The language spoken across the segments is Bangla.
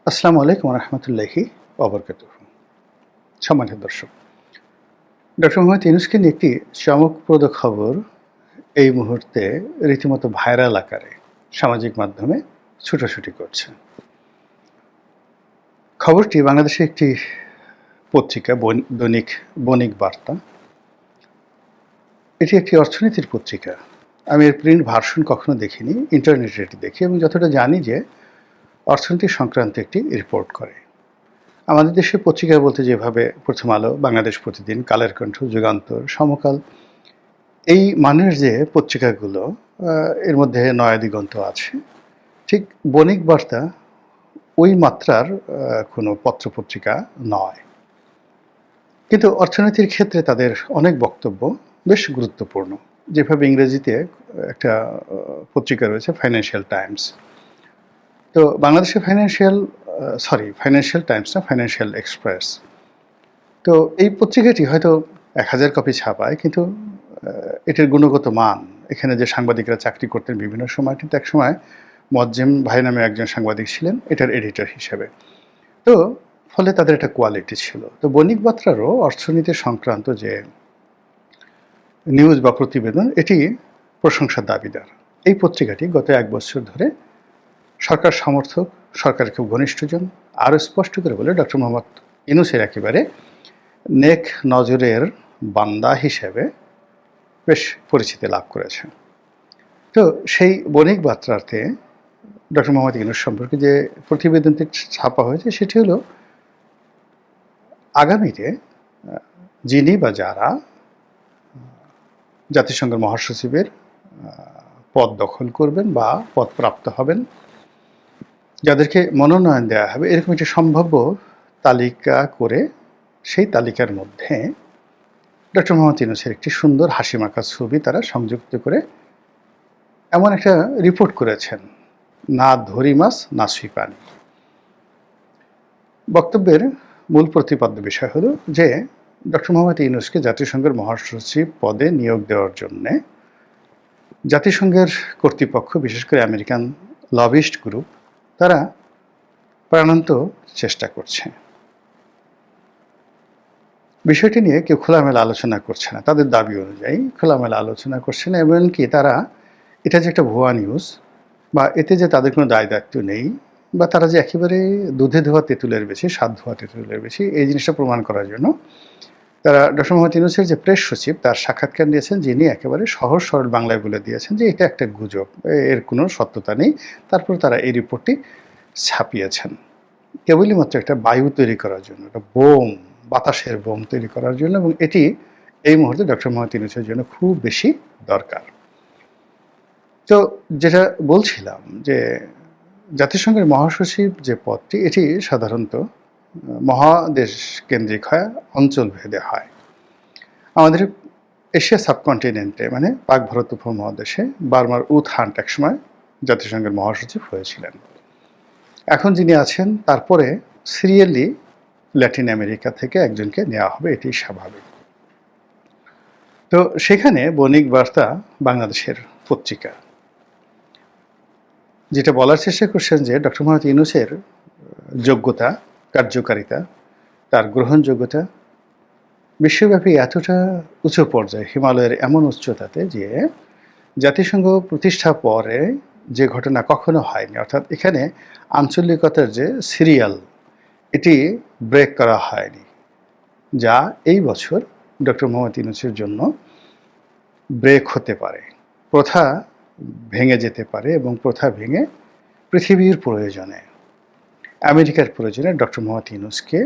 আসসালামু আলাইকুম রহমতুল্লাহি ওবরকাতুহ। সম্মানিত দর্শক, ডক্টর মোহাম্মদ ইউনূসকে নিয়ে একটি চমকপ্রদ খবর এই মুহূর্তে রীতিমতো ভাইরাল আকারে সামাজিক মাধ্যমে ছুটোছুটি করছে। খবরটি বাংলাদেশের একটি পত্রিকা দৈনিক বণিক বার্তা। এটি একটি অর্থনীতির পত্রিকা। আমি এর প্রিন্ট ভার্সন কখনো দেখিনি, ইন্টারনেটে এটি দেখি এবং যতটা জানি যে অর্থনীতি সংক্রান্ত একটি রিপোর্ট করে। আমাদের দেশের পত্রিকা বলতে যেভাবে প্রথম আলো, বাংলাদেশ প্রতিদিন, কালের কণ্ঠ, যুগান্তর, সমকাল, এই মানের যে পত্রিকাগুলো এর মধ্যে নয়া দিগন্ত আছে, ঠিক বণিক বার্তা ওই মাত্রার কোনো পত্রপত্রিকা নয়। কিন্তু অর্থনীতির ক্ষেত্রে তাদের অনেক বক্তব্য বেশ গুরুত্বপূর্ণ। যেভাবে ইংরেজিতে একটা পত্রিকা রয়েছে ফাইন্যান্সিয়াল টাইমস, তো বাংলাদেশে ফাইন্যান্সিয়াল টাইমস না, ফাইন্যান্সিয়াল এক্সপ্রেস। তো এই পত্রিকাটি হয়তো 1000 কপি ছাপায়, কিন্তু এটির গুণগত মান, এখানে যে সাংবাদিকরা চাকরি করতেন বিভিন্ন সময়, কিন্তু একসময় মোয়াজ্জেম ভাই নামে একজন সাংবাদিক ছিলেন এটার এডিটর হিসেবে। তো ফলে তাদের একটা কোয়ালিটি ছিল। তো বণিক বার্তারও অর্থনীতি সংক্রান্ত যে নিউজ বা প্রতিবেদন, এটি প্রশংসার দাবিদার। এই পত্রিকাটি গত 1 বছর ধরে সরকার সমর্থক, সরকারের খুব ঘনিষ্ঠজন, আরও স্পষ্ট করে বলে ডক্টর মোহাম্মদ ইউনূসের একেবারে নেক নজরের বান্দা হিসেবে বেশ পরিচিতি লাভ করেছে। তো সেই বণিক বার্তাতে ডক্টর মোহাম্মদ ইউনূস সম্পর্কে যে প্রতিবেদনটি ছাপা হয়েছে সেটি হলো আগামীতে যিনি বা যারা জাতিসংঘের মহাসচিবের পদ দখল করবেন বা পদপ্রাপ্ত হবেন, যাদেরকে মনোনয়ন দেওয়া হবে, এরকম একটি সম্ভাব্য তালিকা করে সেই তালিকার মধ্যে ডক্টর মোহাম্মদ ইউনূসের একটি সুন্দর হাসিমাখা ছবি তারা সংযুক্ত করে এমন একটা রিপোর্ট করেছেন, না ধরি মাছ না ছুঁই পানি। বক্তব্যের মূল প্রতিপাদ্য বিষয় হলো যে ডক্টর মোহাম্মদ ইউনূসকে জাতিসংঘের মহাসচিব পদে নিয়োগ দেওয়ার জন্যে জাতিসংঘের কর্তৃপক্ষ, বিশেষ করে আমেরিকান লবিস্ট গ্রুপ, তারা প্রাণান্ত চেষ্টা করছে। বিষয়টি নিয়ে কেউ খোলামেলা আলোচনা করছে না, তাদের দাবি অনুযায়ী খোলামেলা আলোচনা করছে না। এমনকি তারা এটা যে একটা ভুয়া নিউজ বা এতে যে তাদের কোনো দায় দায়িত্ব নেই, বা তারা যে একেবারে দুধে ধোয়া তেঁতুলের বেশি, স্বাদ ধোয়া তেঁতুলের বেশি, এই জিনিসটা প্রমাণ করার জন্য তারা ডক্টর মোহাম্মদ ইউনূসের যে প্রেস সচিব তার সাক্ষাৎকার নিয়েছেন, যিনি একেবারে সহজ সরল বাংলায় বলে দিয়েছেন যে এটা একটা গুজব, এর কোনো সত্যতা নেই। তারপর তারা এই রিপোর্টটি ছাপিয়েছেন কেবলই মাত্র একটা বায়ু তৈরি করার জন্য, একটা বোম, বাতাসের বোম তৈরি করার জন্য, এবং এটি এই মুহূর্তে ডক্টর মোহাম্মদ ইউনূসের জন্য খুব বেশি দরকার। তো যেটা বলছিলাম যে জাতিসংঘের মহাসচিব যে পদটি, এটি সাধারণত মহাদেশ কেন্দ্রিক হয়, অঞ্চল ভেদে হয়। আমাদের এশিয়া সাবকন্টিনেন্টে, মানে পাক ভারত উপমহাদেশে, বার্মার উথ হান্ট একসময় জাতিসংঘের মহাসচিব হয়েছিলেন। এখন যিনি আছেন তারপরে সিরিয়ালি ল্যাটিন আমেরিকা থেকে একজনকে নেওয়া হবে, এটি স্বাভাবিক। তো সেখানে বণিক বার্তা বাংলাদেশের পত্রিকা যেটা বলার চেষ্টা করছেন যে ডক্টর মোহাম্মদ ইউনূসের যোগ্যতা, কার্যকারিতা, তার গ্রহণযোগ্যতা বিশ্বব্যাপী এতটা উঁচু পর্যায়ে, হিমালয়ের এমন উচ্চতাতে যে জাতিসংঘ প্রতিষ্ঠার পরে যে ঘটনা কখনো হয়নি, অর্থাৎ এখানে আঞ্চলিকতার যে সিরিয়াল, এটি ব্রেক করা হয়নি, যা এই বছর ডক্টর মোহাম্মদ ইউনূসের জন্য ব্রেক হতে পারে, প্রথা ভেঙে যেতে পারে, এবং প্রথা ভেঙে পৃথিবীর প্রয়োজনে, আমেরিকার প্রয়োজনে ডক্টর মোহাম্মদ ইউনূসকে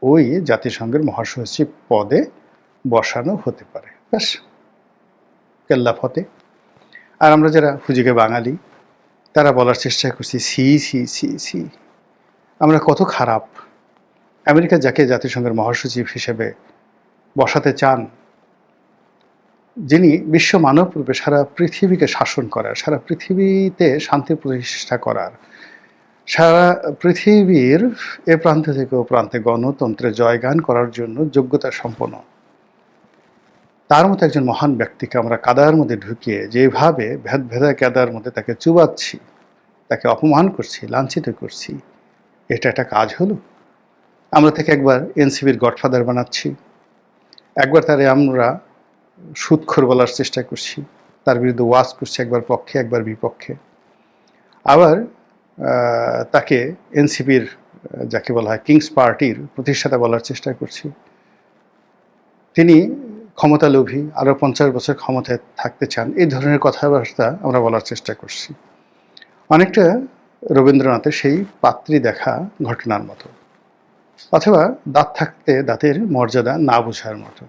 ওই জাতিসংঘের মহাসচিব পদে বসানো হতে পারে। ব্যাস, কেল্লা ফতে। আর আমরা যারা হুজুগে বাঙালি, তারা বলার চেষ্টা করছি, সি সি সি সি, আমরা কত খারাপ। আমেরিকা যাকে জাতিসংঘের মহাসচিব হিসেবে বসাতে চান, যিনি বিশ্ব মানব রূপে সারা পৃথিবীকে শাসন করার, সারা পৃথিবীতে শান্তি প্রতিষ্ঠা করার, সারা পৃথিবীর এ প্রান্ত থেকে ও প্রান্তে গণতন্ত্রের জয়গান করার জন্য যোগ্যতা সম্পন্ন, তার মতো একজন মহান ব্যক্তিকে আমরা কাদার মধ্যে ঢুকিয়ে যেভাবে ভেদা কাদার মধ্যে তাকে চুবাচ্ছি, তাকে অপমান করছি, লাঞ্ছিত করছি, এটা একটা কাজ হলো? আমরা তাকে একবার এনসিপির গডফাদার বানাচ্ছি, একবার তারে আমরা সুদখোর বলার চেষ্টা করছি, তার বিরুদ্ধে ওয়াজ করছি, একবার পক্ষে একবার বিপক্ষে। আবার তাকে এনসিপির যাকে বলা হয় কিংস পার্টির প্রতিষ্ঠাতা বলার চেষ্টা করছি। তিনি ক্ষমতা লোভী, আরও 50 বছর ক্ষমতায় থাকতে চান, এই ধরনের কথাবার্তা আমরা বলার চেষ্টা করছি। অনেকটা রবীন্দ্রনাথের সেই পাত্রী দেখা ঘটনার মতো, অথবা দাঁত থাকতে দাঁতের মর্যাদা না বোঝার মতো।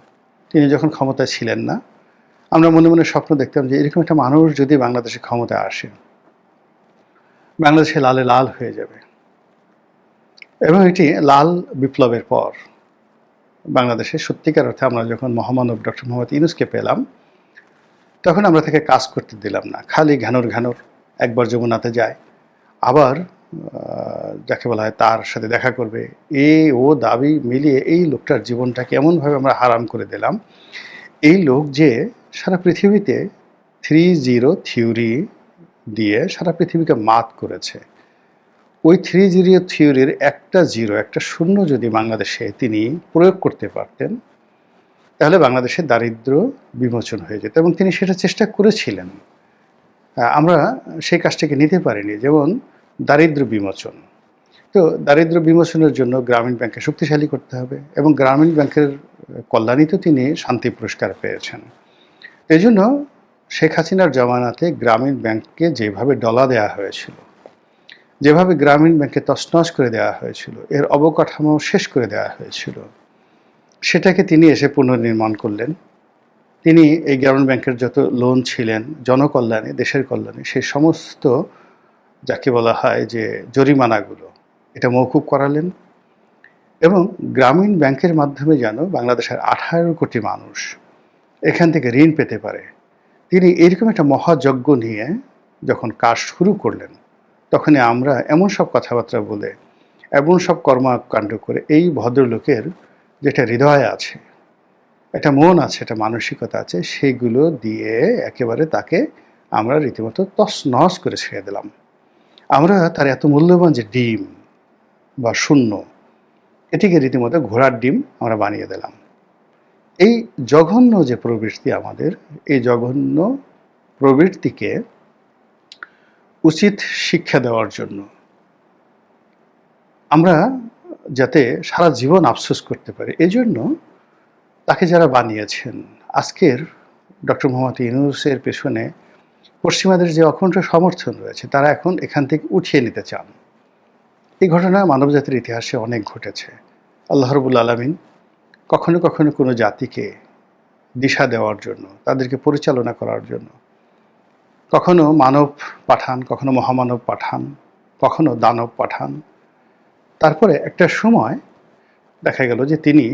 তিনি যখন ক্ষমতায় ছিলেন না, আমরা মনে মনে স্বপ্ন দেখতাম যে এরকম একটা মানুষ যদি বাংলাদেশে ক্ষমতায় আসে, বাংলাদেশে লালে লাল হয়ে যাবে। এবং এটি লাল বিপ্লবের পর বাংলাদেশে সত্যিকার অর্থে আমরা যখন মহামানব ডক্টর মোহাম্মদ ইউনূসকে পেলাম, তখন আমরা তাকে কাজ করতে দিলাম না। খালি ঘ্যানোর ঘ্যানোর, একবার যমুনাতে যায়, আবার যাকে বলা হয় তার সাথে দেখা করবে, ও দাবি মিলিয়ে এই লোকটার জীবনটাকে এমনভাবে আমরা হারাম করে দিলাম। এই লোক যে সারা পৃথিবীতে 3-0 থিওরি দিয়ে সারা পৃথিবীকে মাত করেছে, ওই 3-0 থিওরির একটা জিরো, একটা শূন্য যদি বাংলাদেশে তিনি প্রয়োগ করতে পারতেন, তাহলে বাংলাদেশের দারিদ্র্য বিমোচন হয়ে যেত। এবং তিনি সেটা চেষ্টা করেছিলেন। আমরা সেই কাজটাকে নিতে পারিনি, যেমন দারিদ্র্য বিমোচন। তো দারিদ্র্য বিমোচনের জন্য গ্রামীণ ব্যাংককে শক্তিশালী করতে হবে, এবং গ্রামীণ ব্যাংকের কল্যাণে তো তিনি শান্তি পুরস্কার পেয়েছেন। এই জন্য শেখ হাসিনার জমানাতে গ্রামীণ ব্যাংককে যেভাবে ডলা দেওয়া হয়েছিল, যেভাবে গ্রামীণ ব্যাংকে তছনছ করে দেওয়া হয়েছিল, এর অবকাঠামো শেষ করে দেওয়া হয়েছিল, সেটাকে তিনি এসে পুনর্নির্মাণ করলেন। তিনি এই গ্রামীণ ব্যাংকের যত লোন ছিলেন জনকল্যাণে, দেশের কল্যাণে, সেই সমস্ত যাকে বলা হয় যে জরিমানাগুলো, এটা মওকুফ করালেন। এবং গ্রামীণ ব্যাংকের মাধ্যমে যেন বাংলাদেশের 18 কোটি মানুষ এখান থেকে ঋণ পেতে পারে, তিনি এরকম একটা মহাযজ্ঞ নিয়ে যখন কাজ শুরু করলেন, তখনই আমরা এমন সব কথাবার্তা বলে, এমন সব কর্মকাণ্ড করে এই ভদ্রলোকের যেটা হৃদয় আছে, একটা মন আছে, একটা মানসিকতা আছে, সেইগুলো দিয়ে একেবারে তাকে আমরা রীতিমতো তছনছ করে ছেড়ে দিলাম। আমরা তার এত মূল্যবান যে ডিম বা শূন্য, এটিকে রীতিমতো ঘোড়ার ডিম আমরা বানিয়ে দিলাম। এই জঘন্য যে প্রবৃত্তি আমাদের, এই জঘন্য প্রবৃত্তিকে উচিত শিক্ষা দেওয়ার জন্য আমরা যাতে সারা জীবন আফসোস করতে পারি, এই জন্য তাকে যারা বানিয়েছেন, আজকের ডক্টর মোহাম্মদ ইউনূসের পেছনে পশ্চিমাদের যে অখণ্ড সমর্থন রয়েছে, তারা এখন এখান থেকে উঠিয়ে নিতে চান। এই ঘটনা মানবজাতির ইতিহাসে অনেক ঘটেছে। আল্লাহ রাব্বুল আলামিন কখনো কখনো কোনো জাতিকে দিশা দেওয়ার জন্য, তাদেরকে পরিচালনা করার জন্য কখনো মানব পাঠান, কখনো মহামানব পাঠান, কখনো দানব পাঠান। তারপরে একটা সময় দেখা গেল যে তিনি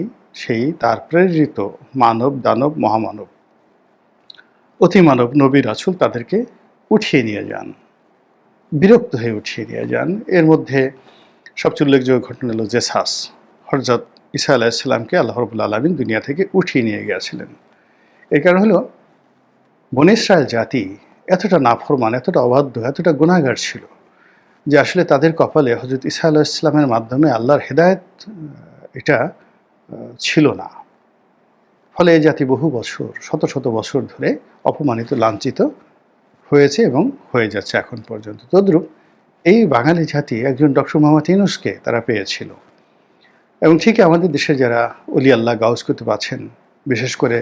সেই তার প্রেরিত মানব, দানব, মহামানব, অতিমানব, নবী, রাসূল তাদেরকে উঠিয়ে নিয়ে যান, বিরক্ত হয়ে উঠিয়ে নিয়ে যান। এর মধ্যে সবচেয়ে উল্লেখযোগ্য ঘটনা হলো জেসাস, হযরত ঈসা আলাইহিস সালামকে আল্লাহ রাব্বুল আলামিন দুনিয়া থেকে উঠিয়ে নিয়ে গিয়েছিলেন। এর কারণ হলো বনী ইসরাইল জাতি এতটা নাফরমান, এতটা অবাধ্য, এতটা গুনাহগার ছিল যে আসলে তাদের কপালে হযরত ঈসা আলাইহিস সালামের মাধ্যমে আল্লাহর হেদায়েত এটা ছিল না। ফলে এই জাতি বহু বছর, শত শত বছর ধরে অপমানিত, লাঞ্ছিত হয়েছে এবং হয়ে যাচ্ছে এখন পর্যন্ত। তদ্রূপ এই বাঙালি জাতি একজন ডক্টর মোহাম্মদ ইউনূসকে তারা পেয়েছিল। এবং ঠিক আমাদের দেশে যারা অলি আল্লাহ, গাউস কুতুব আছেন, বিশেষ করে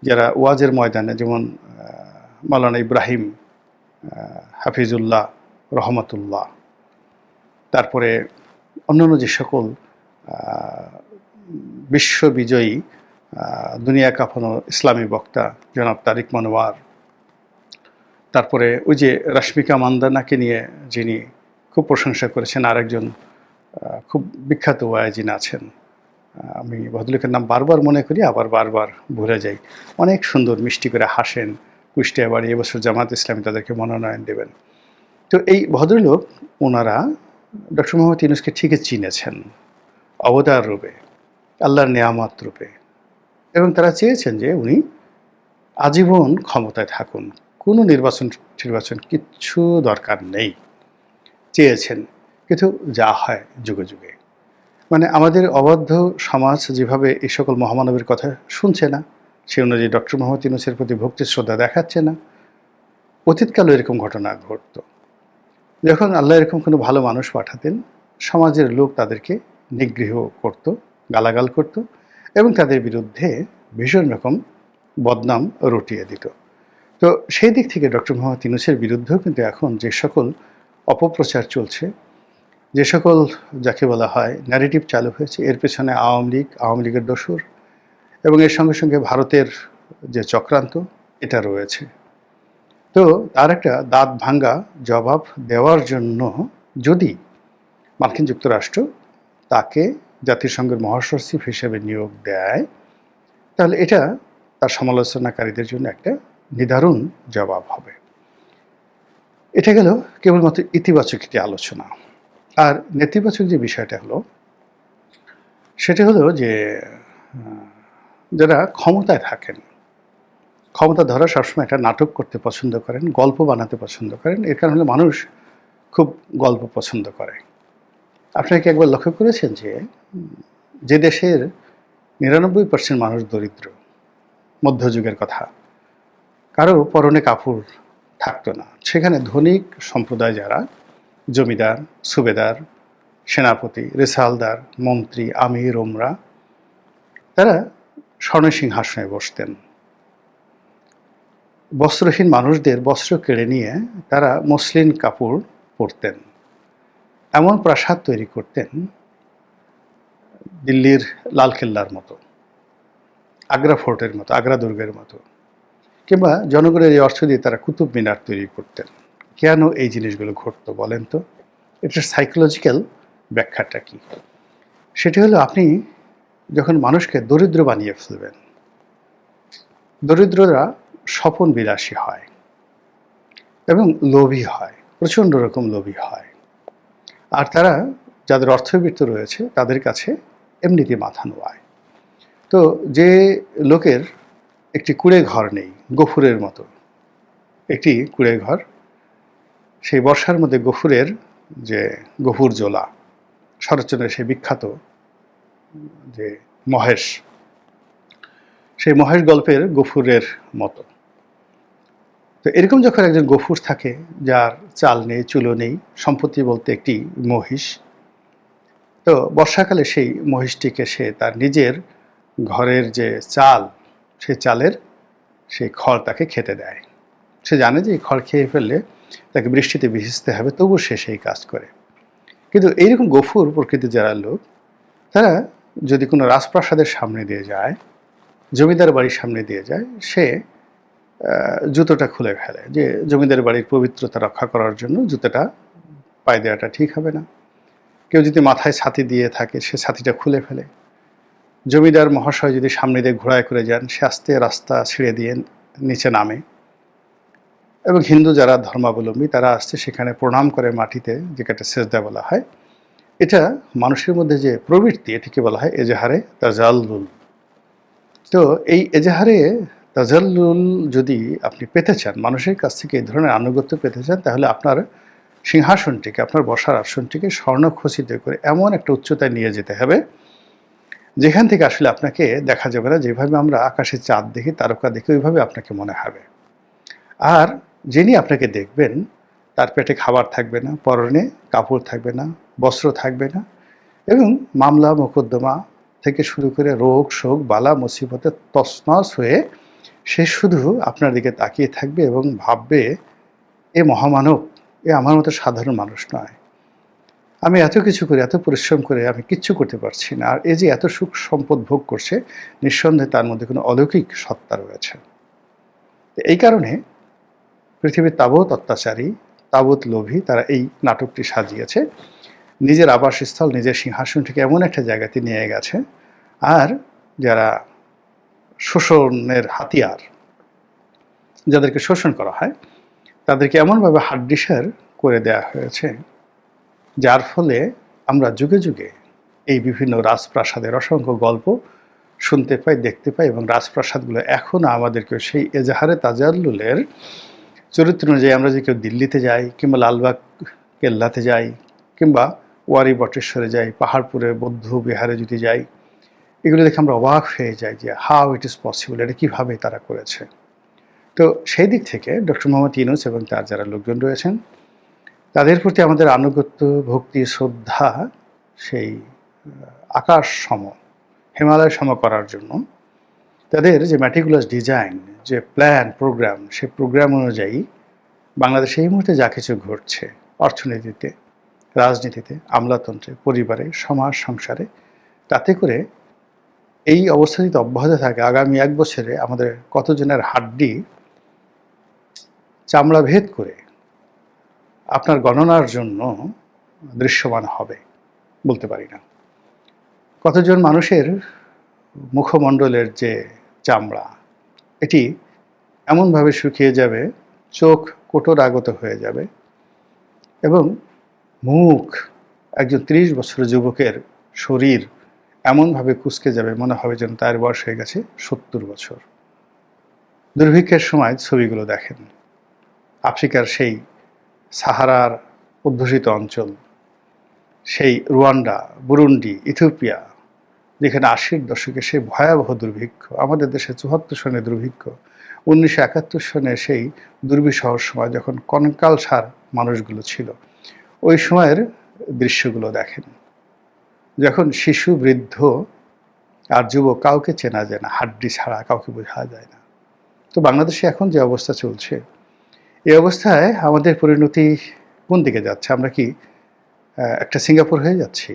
যারা ওয়াজের ময়দানে, যেমন মাওলানা ইব্রাহিম হাফিজুল্লাহ রহমতুল্লাহ, তারপরে অন্যান্য যে সকল বিশ্ববিজয়ী দুনিয়া কাঁপানো ইসলামী বক্তা জনাব তারিক মনোয়ার, তারপরে ওই যে রাশমিকা মান্দানাকে নিয়ে যিনি খুব প্রশংসা করেছেন, আরেকজন খুব বিখ্যাত ওয়াইজিন আছেন, আমি ভদ্রলোকের নাম বারবার মনে করি আবার বারবার ভুলে যাই, অনেক সুন্দর মিষ্টি করে হাসেন, কুষ্টিয়া বাড়ি, এবছর জামাত ইসলামী তাদেরকে মনোনয়ন দেবেন। তো এই ভদ্রলোক, ওনারা ডক্টর মোহাম্মদ ইউনূসকে ঠিকই চিনেছেন অবতার রূপে, আল্লাহর নেয়ামত রূপে, এবং তারা চেয়েছেন যে উনি আজীবন ক্ষমতায় থাকুন, কোনো নির্বাচন কিচ্ছু দরকার নেই, চেয়েছেন। কিন্তু যা হয় যুগে যুগে, মানে আমাদের অবাধ্য সমাজ যেভাবে এই সকল মহামানবের কথা শুনছে না, সে অনুযায়ী ডক্টর মোহাম্মদ ইউনূসের প্রতি ভক্তি শ্রদ্ধা দেখাচ্ছে না। অতীতকালেও এরকম ঘটনা ঘটত। যখন আল্লাহ এরকম কোনো ভালো মানুষ পাঠাতেন, সমাজের লোক তাদেরকে নিগৃহ করত, গালাগাল করত এবং তাদের বিরুদ্ধে ভীষণ রকম বদনাম রটিয়ে দিত। তো সেই দিক থেকে ডক্টর মোহাম্মদ ইউনূসের বিরুদ্ধেও কিন্তু এখন যে সকল অপপ্রচার চলছে, যে সকল যাকে বলা হয় ন্যারেটিভ চালু হয়েছে, এর পেছনে আওয়ামী লীগের দোসর এবং এর সঙ্গে সঙ্গে ভারতের যে চক্রান্ত এটা রয়েছে। তো তার একটা দাঁত ভাঙ্গা জবাব দেওয়ার জন্য যদি মার্কিন যুক্তরাষ্ট্র তাকে জাতিসংঘের মহাসচিব হিসেবে নিয়োগ দেয়, তাহলে এটা তার সমালোচনাকারীদের জন্য একটা নিদারুণ জবাব হবে। এটা গেল কেবলমাত্র ইতিবাচক একটি আলোচনা। আর নেতিবাচক যে বিষয়টা হলো, সেটা হলো যে যারা ক্ষমতায় থাকেন, ক্ষমতা ধরা সবসময় একটা নাটক করতে পছন্দ করেন, গল্প বানাতে পছন্দ করেন। এর কারণ হলো মানুষ খুব গল্প পছন্দ করে। আপনারা কি একবার লক্ষ্য করেছেন যে দেশের ৯৯% মানুষ দরিদ্র, মধ্যযুগের কথা, কারো পরনে কাপড় থাকতো না, সেখানে ধনিক সম্প্রদায় যারা জমিদার, সুবেদার, সেনাপতি, রেসালদার, মন্ত্রী, আমির, ওমরা, তারা স্বর্ণসিংহাসনে বসতেন। বস্ত্রহীন মানুষদের বস্ত্র কেড়ে নিয়ে তারা মসলিন কাপড় পরতেন। এমন প্রাসাদ তৈরি করতেন দিল্লির লালকেল্লার মতো, আগ্রা ফোর্টের মতো, আগ্রা দুর্গের মতো, কিংবা জনগণের এই অর্থ দিয়ে তারা কুতুব মিনার তৈরি করতেন। কেন এই জিনিসগুলো ঘটতো বলেন তো? এটার সাইকোলজিক্যাল ব্যাখ্যাটা কি? সেটি হলো, আপনি যখন মানুষকে দরিদ্র বানিয়ে ফেলবেন, দরিদ্ররা স্বপন বিলাসী হয় এবং লোভী হয়, প্রচণ্ড রকম লোভী হয়। আর তারা যাদের অর্থবিত্ত রয়েছে তাদের কাছে এমনিতে মাথা নোয়ায়। তো যে লোকের একটি কুঁড়ে ঘর নেই, গফুরের মতো একটি কুঁড়ে ঘর, সেই বর্ষার মধ্যে গফুরের যে গফুর জোলা, শরৎচন্দ্রের সেই বিখ্যাত যে মহেশ, সেই মহেশ গল্পের গফুরের মতো। তো এরকম যখন একজন গফুর থাকে, যার চাল নেই, চুলো নেই, সম্পত্তি বলতে একটি মহিষ, তো বর্ষাকালে সেই মহিষটিকে সে তার নিজের ঘরের যে চাল, সেই চালের সেই খড় তাকে খেতে দেয়। সে জানে যে এই খড় খেয়ে ফেললে তাকে বৃষ্টিতে ভিজতে হবে, তবু সে সেই কাজ করে। কিন্তু এইরকম গফুর প্রকৃতির যারা লোক, তারা যদি কোনো রাজপ্রাসাদের সামনে দিয়ে যায়, জমিদার বাড়ির সামনে দিয়ে যায়, সে জুতোটা খুলে ফেলে, যে জমিদার বাড়ির পবিত্রতা রক্ষা করার জন্য জুতোটা পায়ে দেওয়াটা ঠিক হবে না। কেউ যদি মাথায় ছাতি দিয়ে থাকে, সে ছাতিটা খুলে ফেলে। জমিদার মহাশয় যদি সামনে দিয়ে ঘোড়ায় করে যান, সে আস্তে রাস্তা ছেড়ে দিয়ে নিচে নামে। এবং হিন্দু যারা ধর্মাবলম্বী, তারা আসতে সেখানে প্রণাম করে মাটিতে, যেটাকে সেজদা বলা হয়। এটা মানুষের মধ্যে যে প্রবৃত্তি, এটিকে বলা হয় এজাহারে তাজাল্লুল। তো এই এজাহারে তাজাল্লুল যদি আপনি পেতে চান, মানুষের কাছ থেকে এই ধরনের আনুগত্য পেতে চান, তাহলে আপনার সিংহাসনটিকে, আপনার বসার আসনটিকে স্বর্ণখচিত করে এমন একটা উচ্চতায় নিয়ে যেতে হবে, যেখান থেকে আসলে আপনাকে দেখা যাবে না। যেভাবে আমরা আকাশে চাঁদ দেখি, তারকা দেখি, ওইভাবে আপনাকে মনে হবে। আর যিনি আপনাকে দেখবেন, তার পেটে খাবার থাকবে না, পরনে কাপড় থাকবে না, বস্ত্র থাকবে না, এবং মামলা মোকদ্দমা থেকে শুরু করে রোগ শোক বালা মুসিবতে তছনছ হয়ে সে শুধু আপনার দিকে তাকিয়ে থাকবে এবং ভাববে, এ মহামানব, এ আমার মতো সাধারণ মানুষ নয়। আমি এত কিছু করে, এত পরিশ্রম করে আমি কিচ্ছু করতে পারছি না, আর এই যে এত সুখ সম্পদ ভোগ করছে, নিঃসন্দেহে তার মধ্যে কোনো অলৌকিক সত্তা রয়েছে। এই কারণে পৃথিবীর তাবৎ অত্যাচারী, তাবৎ লোভী, তারা এই নাটকটি সাজিয়েছে। নিজের আবাসস্থল, নিজের সিংহাসনটিকে এমন একটা জায়গাতে নিয়ে গেছে, আর যারা শোষণের হাতিয়ার, যাদেরকে শোষণ করা হয়, তাদেরকে এমনভাবে হাড্ডিসার করে দেয়া হয়েছে, যার ফলে আমরা যুগে যুগে এই বিভিন্ন রাজপ্রাসাদের অসংখ্য গল্প শুনতে পাই, দেখতে পাই, এবং রাজপ্রাসাদগুলো এখনও আমাদেরকে সেই এজাহারে তাজাল্লুলের চরিত্র অনুযায়ী, আমরা যে কেউ দিল্লিতে যাই, কিংবা লালবাগ কেল্লাতে যাই, কিংবা ওয়ারি বটেশ্বরে যাই, পাহাড়পুরে বৌদ্ধ বিহারে যদি যাই, এগুলো দেখে আমরা অবাক হয়ে যাই যে হাউ ইট ইজ পসিবল, এটা কীভাবে তারা করেছে। তো সেই দিক থেকে ডক্টর মোহাম্মদ ইউনূস এবং তার যারা লোকজন রয়েছেন, তাদের প্রতি আমাদের আনুগত্য, ভক্তি, শ্রদ্ধা সেই আকাশ সম, হিমালয় সম করার জন্য তাদের যে ম্যাটিকুলাস ডিজাইন, যে প্ল্যান, প্রোগ্রাম, সেই প্রোগ্রাম অনুযায়ী বাংলাদেশে এই মুহূর্তে যা কিছু ঘটছে, অর্থনীতিতে, রাজনীতিতে, আমলাতন্ত্রে, পরিবারে, সমাজ সংসারে, তাতে করে এই অবস্থা যদি অব্যাহত থাকে, আগামী 1 বছরে আমাদের কতজনের হাড্ডি চামড়া ভেদ করে আপনার গণনার জন্য দৃশ্যমান হবে বলতে পারি না। কতজন মানুষের মুখমণ্ডলের যে চামড়া, এটি এমনভাবে শুকিয়ে যাবে, চোখ কোটর আগত হয়ে যাবে এবং মুখ, একজন 30 বছরের যুবকের শরীর এমনভাবে কুঁচকে যাবে, মনে হবে যেন তার বয়স হয়ে গেছে 70 বছর। দুর্ভিক্ষের সময় ছবিগুলো দেখেন, আফ্রিকার সেই সাহারার অধ্যুষিত অঞ্চল, সেই রুয়ান্ডা, বুরুন্ডি, ইথিওপিয়া, যেখানে 80-র দশকে সেই ভয়াবহ দুর্ভিক্ষ, আমাদের দেশে 74 সনে দুর্ভিক্ষ, 1971 সনে সেই দুর্বিষহ সময় যখন কঙ্কালসার মানুষগুলো ছিল, ওই সময়ের দৃশ্যগুলো দেখেন, যখন শিশু, বৃদ্ধ আর যুবক কাউকে চেনা যায় না, হাড্ডি ছাড়া কাউকে বোঝা যায় না। তো বাংলাদেশে এখন যে অবস্থা চলছে, এই অবস্থায় আমাদের পরিণতি কোন দিকে যাচ্ছে? আমরা কি একটা সিঙ্গাপুর হয়ে যাচ্ছি?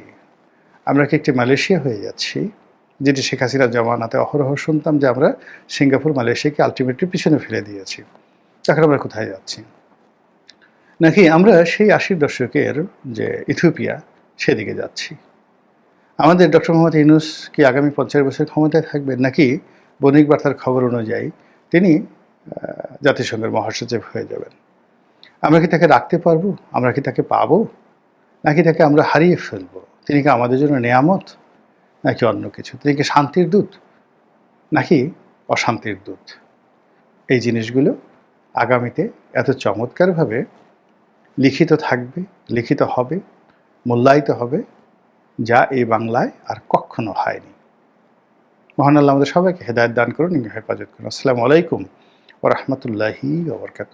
আমরা কি একটি মালয়েশিয়া হয়ে যাচ্ছি? যেটি শেখ হাসিনার জমানাতে অহরহ শুনতাম যে আমরা সিঙ্গাপুর, মালয়েশিয়াকে আলটিমেটলি পিছনে ফেলে দিয়েছি। এখন আমরা কোথায় যাচ্ছি? নাকি আমরা সেই 80-র দশকের যে ইথিওপিয়া, সেদিকে যাচ্ছি? আমাদের ডক্টর মোহাম্মদ ইউনূস কি আগামী 50 বছর ক্ষমতায় থাকবেন, নাকি বণিক বার্তার খবর অনুযায়ী তিনি জাতিসংঘের মহাসচিব হয়ে যাবেন? আমরা কি তাকে রাখতে পারবো? আমরা কি তাকে পাবো? নাকি তাকে আমরা হারিয়ে ফেলবো? তিনি কি আমাদের জন্য নেয়ামত, নাকি অন্য কিছু? তিনি কি শান্তির দূত, নাকি অশান্তির দূত? এই জিনিসগুলো আগামীতে এত চমৎকারভাবে লিখিত থাকবে, লিখিত হবে, মূল্যায়িত হবে, যা এই বাংলায় আর কখনো হয়নি। মহান আল্লাহ আমাদের সবাইকে হেদায়েত দান করুন এবং হেফাজত করুন। আসসালামু আলাইকুম ওয়া রাহমাতুল্লাহি ওয়া বারাকাতুহু।